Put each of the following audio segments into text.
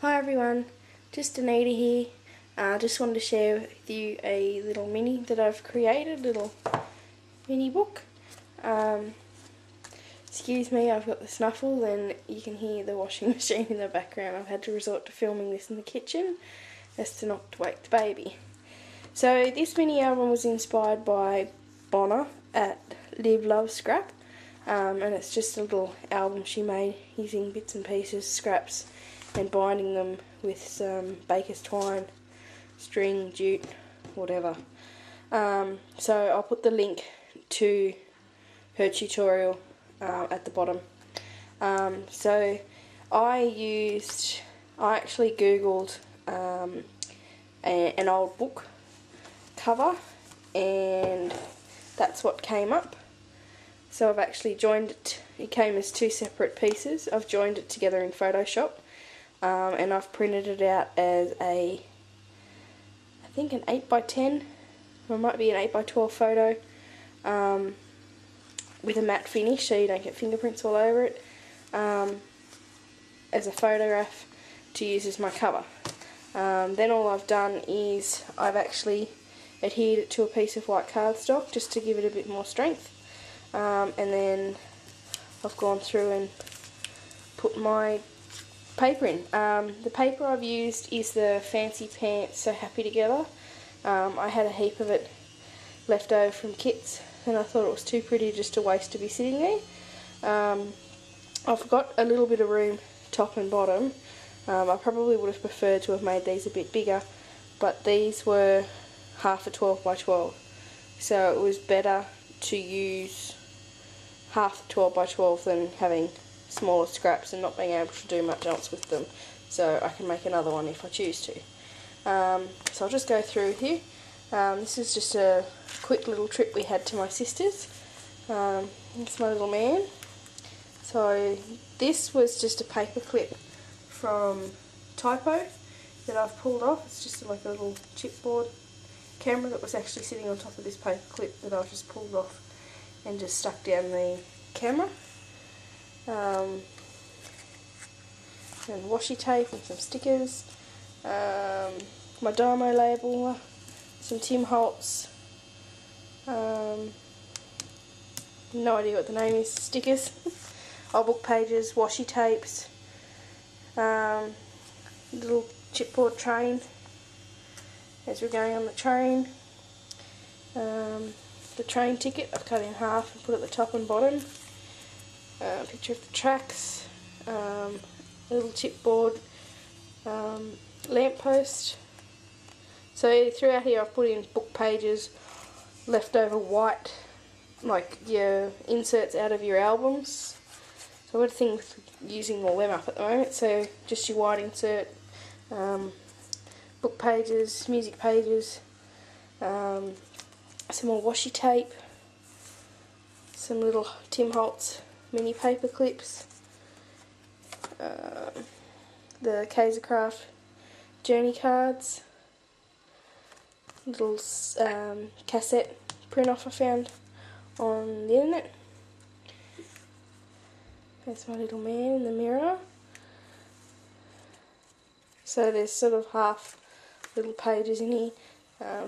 Hi everyone, just Anita here. Just wanted to share with you a little mini that I've created, little mini book. Excuse me, I've got the snuffle and you can hear the washing machine in the background. I've had to resort to filming this in the kitchen as to not to wake the baby. So this mini album was inspired by Bona at LiveLoveScrap, and it's just a little album she made using bits and pieces, scraps, and binding them with some baker's twine, string, jute, whatever. So I'll put the link to her tutorial at the bottom. So I actually googled an old book cover, and that's what came up. So I've actually joined it. It came as two separate pieces. I've joined it together in Photoshop. And I've printed it out as I think an 8x10, or it might be an 8x12 photo, with a matte finish so you don't get fingerprints all over it, as a photograph to use as my cover. Then all I've done is I've actually adhered it to a piece of white cardstock just to give it a bit more strength, and then I've gone through and put my paper in. The paper I've used is the Fancy Pants So Happy Together. I had a heap of it left over from kits and I thought it was too pretty just to waste to be sitting there. I've got a little bit of room top and bottom. I probably would have preferred to have made these a bit bigger, but these were half a 12x12, so it was better to use half 12x12 than having smaller scraps and not being able to do much else with them, so I can make another one if I choose to. So I'll just go through here. This is just a quick little trip we had to my sister's. It's my little man. So this was just a paper clip from Typo that I've pulled off. It's just like a little chipboard camera that was actually sitting on top of this paper clip that I've just pulled off and just stuck down the camera. And washi tape and some stickers, my Damo label, some Tim Holtz, no idea what the name is, stickers, old book pages, washi tapes, little chipboard train as we're going on the train, the train ticket I've cut in half and put at the top and bottom. A picture of the tracks, a little chipboard lamppost. So throughout here I've put in book pages, leftover white, like your inserts out of your albums. So I've got a thing with using all them up at the moment, so just your white insert, book pages, music pages, some more washi tape, some little Tim Holtz mini paper clips, the Kaisercraft journey cards, little cassette print off I found on the internet. There's my little man in the mirror. So there's sort of half little pages in here,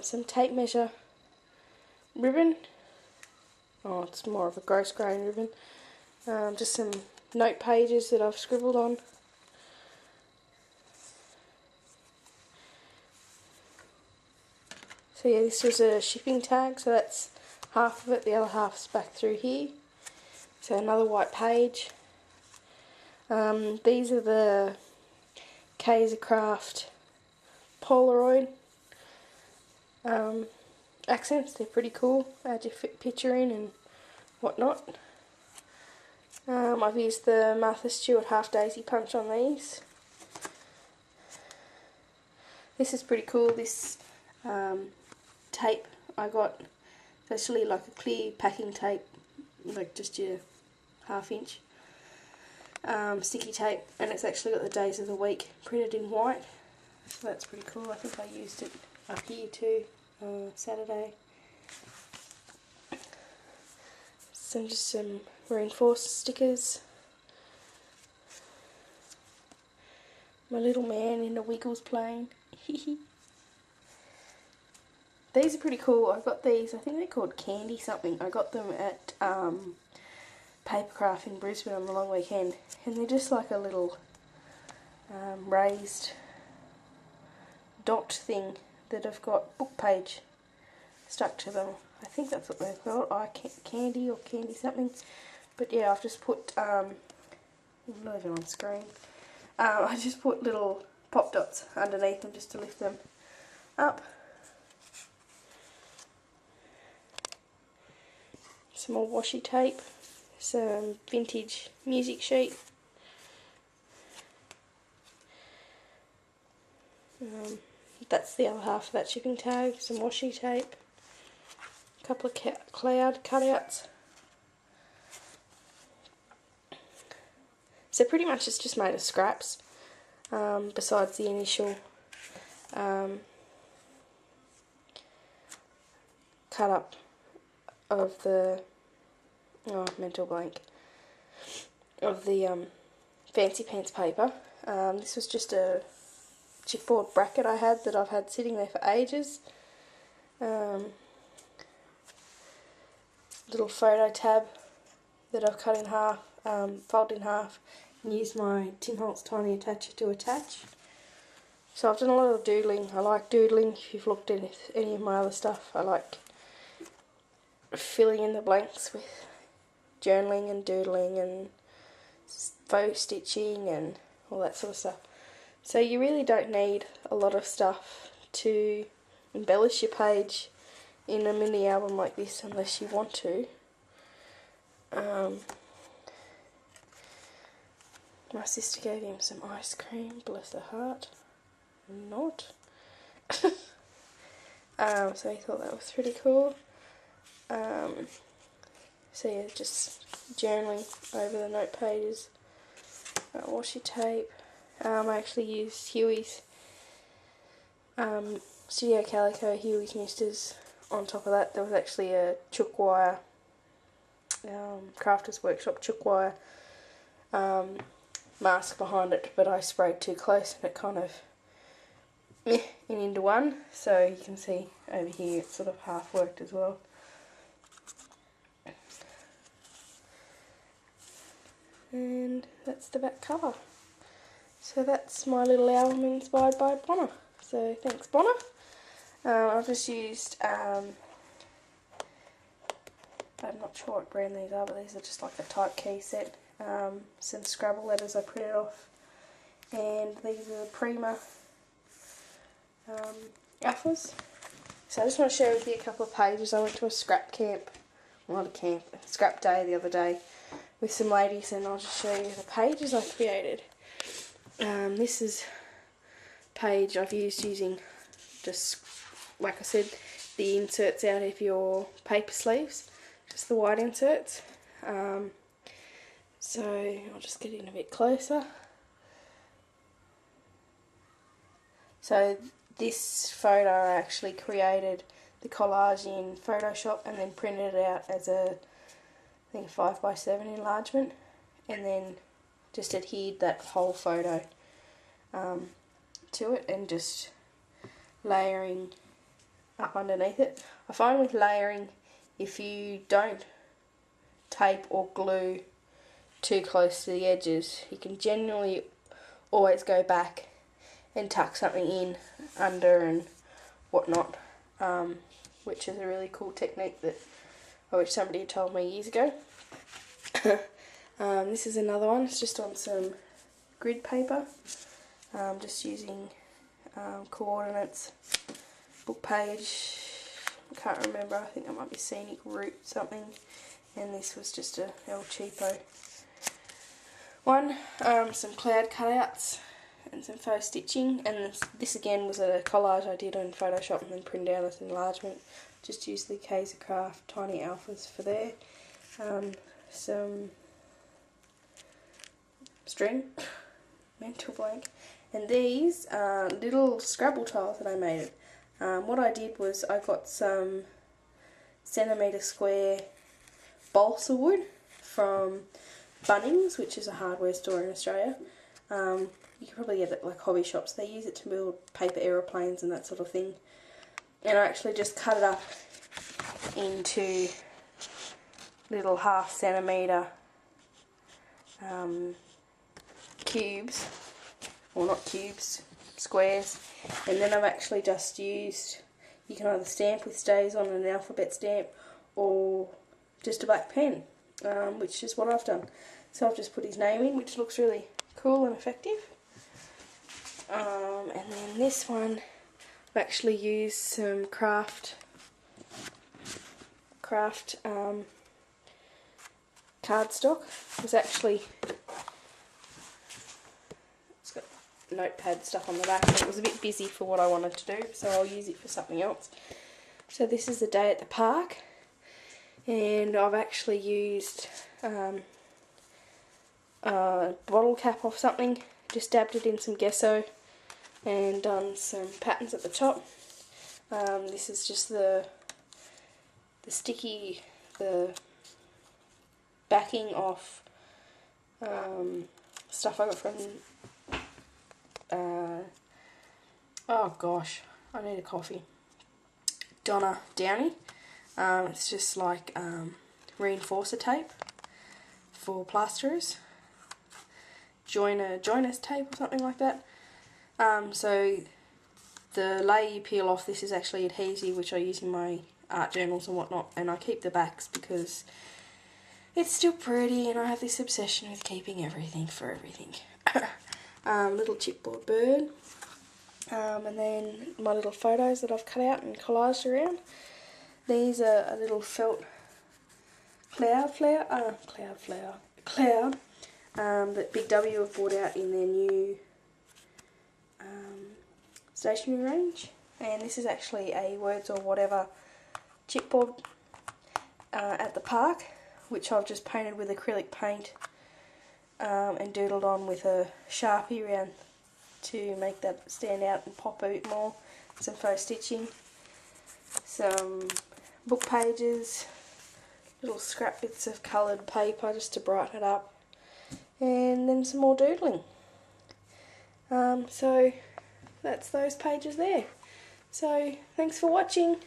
some tape measure ribbon. Oh, it's more of a gross grain ribbon. Just some note pages that I've scribbled on. So yeah, this was a shipping tag, so that's half of it, the other half's back through here. So another white page. These are the Kaisercraft Polaroid accents. They're pretty cool. Add your picture in and whatnot. I've used the Martha Stewart Half Daisy Punch on these. This is pretty cool. This tape I got, it's actually like a clear packing tape, like just your half-inch sticky tape, and it's actually got the days of the week printed in white, so that's pretty cool. I think I used it up here too, Saturday. Just some reinforced stickers, My little man in the Wiggles playing. These are pretty cool. I got these, I think they're called Candy something. I got them at Papercraft in Brisbane on the long weekend. And they're just like a little raised dot thing that have got book page stuck to them. I think that's what they're called, candy or candy something. But yeah, I've just put, I'm not even on screen. I just put little pop dots underneath them just to lift them up. Some more washi tape, some vintage music sheet. That's the other half of that shipping tag, some washi tape, a couple of cloud cutouts. So pretty much it's just made of scraps, besides the initial cut up of the, mental blank, of the fancy pants paper. This was just a chipboard bracket I had that I've had sitting there for ages. Little photo tab that I've cut in half, folded in half, and used my Tim Holtz tiny attacher to attach. So I've done a lot of doodling. I like doodling. If you've looked at any of my other stuff, I like filling in the blanks with journaling and doodling and faux stitching and all that sort of stuff. So you really don't need a lot of stuff to embellish your page in a mini album like this unless you want to. My sister gave him some ice cream, bless her heart. Not. So he thought that was pretty cool. So yeah, just journaling over the note pages. Washi tape. I actually used Huey's Studio Calico Huey's Misters. On top of that, there was actually a chook wire, Crafters Workshop chook wire mask behind it, but I sprayed too close and it kind of into one. So you can see over here it's sort of half worked as well. And that's the back cover. So that's my little album inspired by Bona. So thanks Bona. I've just used, I'm not sure what brand these are, but these are just like a type key set. Some Scrabble letters I printed off. And these are the Prima alphas. So I just want to share with you a couple of pages. I went to a scrap camp, well, not a camp, a scrap day the other day with some ladies, and I'll just show you the pages I created. This is a page I've used using just, like I said, the inserts out of your paper sleeves, just the white inserts. So I'll just get in a bit closer. So this photo I actually created the collage in Photoshop and then printed it out as a, I think, 5x7 enlargement, and then just adhered that whole photo to it and just layering up underneath it. I find with layering, if you don't tape or glue too close to the edges, you can generally always go back and tuck something in under and whatnot, which is a really cool technique that I wish somebody had told me years ago. This is another one. It's just on some grid paper, just using coordinates, book page, I can't remember, I think that might be Scenic Route something, and this was just a El Cheapo one. Some cloud cutouts and some faux stitching, and this again was a collage I did on Photoshop and then printed out as an enlargement. Just used the Kaiser Craft Tiny Alphas for there. Some string, mental blank, and these little Scrabble tiles that I made. What I did was I got some centimetre square balsa wood from Bunnings, which is a hardware store in Australia, You can probably get it like hobby shops. They use it to build paper aeroplanes and that sort of thing. And I actually just cut it up into little 1/2 centimetre cubes, or not cubes, squares. And then I've actually just used, you can either stamp with stays on an alphabet stamp or just a black pen, which is what I've done. So I've just put his name in, which looks really cool and effective. And then this one, I've actually used some craft cardstock. It's actually, it's got notepad stuff on the back, and it was a bit busy for what I wanted to do, so I'll use it for something else. So this is the day at the park, and I've actually used a bottle cap off something, just dabbed it in some gesso and done some patterns at the top. This is just the sticky, the backing off stuff I got from, oh gosh, I need a coffee, Donna Downey. It's just like reinforcer tape for plasterers, joiners tape or something like that. So the layer you peel off, this is actually adhesive, which I use in my art journals and whatnot, and I keep the backs because it's still pretty, and I have this obsession with keeping everything for everything. Little chipboard bird, and then my little photos that I've cut out and collaged around. These are a little felt cloud that Big W have brought out in their new stationery range, and this is actually a Words or Whatever chipboard at the park, which I've just painted with acrylic paint and doodled on with a Sharpie around to make that stand out and pop out more. Some faux stitching, some book pages, little scrap bits of coloured paper just to brighten it up, and then some more doodling. So that's those pages there. So thanks for watching.